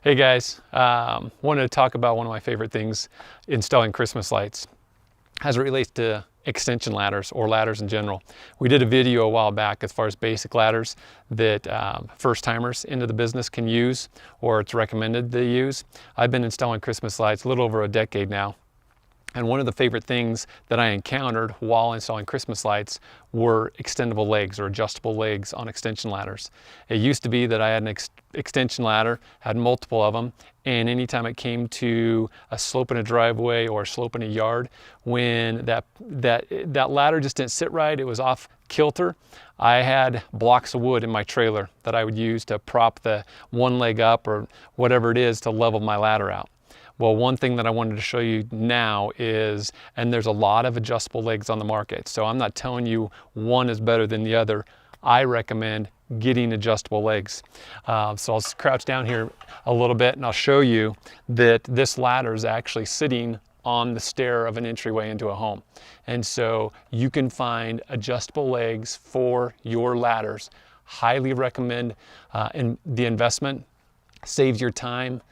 Hey guys, wanted to talk about one of my favorite things, installing Christmas lights as it relates to extension ladders or ladders in general. We did a video a while back as far as basic ladders that first timers into the business can use, or it's recommended they use. I've been installing Christmas lights a little over a decade now. And one of the favorite things that I encountered while installing Christmas lights were extendable legs or adjustable legs on extension ladders. It used to be that I had an extension ladder, had multiple of them, and anytime it came to a slope in a driveway or a slope in a yard, when that ladder just didn't sit right, it was off kilter, I had blocks of wood in my trailer that I would use to prop the one leg up or whatever it is to level my ladder out. Well, one thing that I wanted to show you now is, and there's a lot of adjustable legs on the market, so I'm not telling you one is better than the other. I recommend getting adjustable legs. So I'll crouch down here a little bit and I'll show you that this ladder is actually sitting on the stair of an entryway into a home. And so you can find adjustable legs for your ladders. Highly recommend the investment. Saves your time.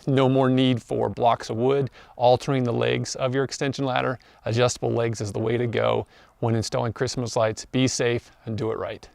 No more need for blocks of wood, altering the legs of your extension ladder. Adjustable legs is the way to go when installing Christmas lights. Be safe and do it right.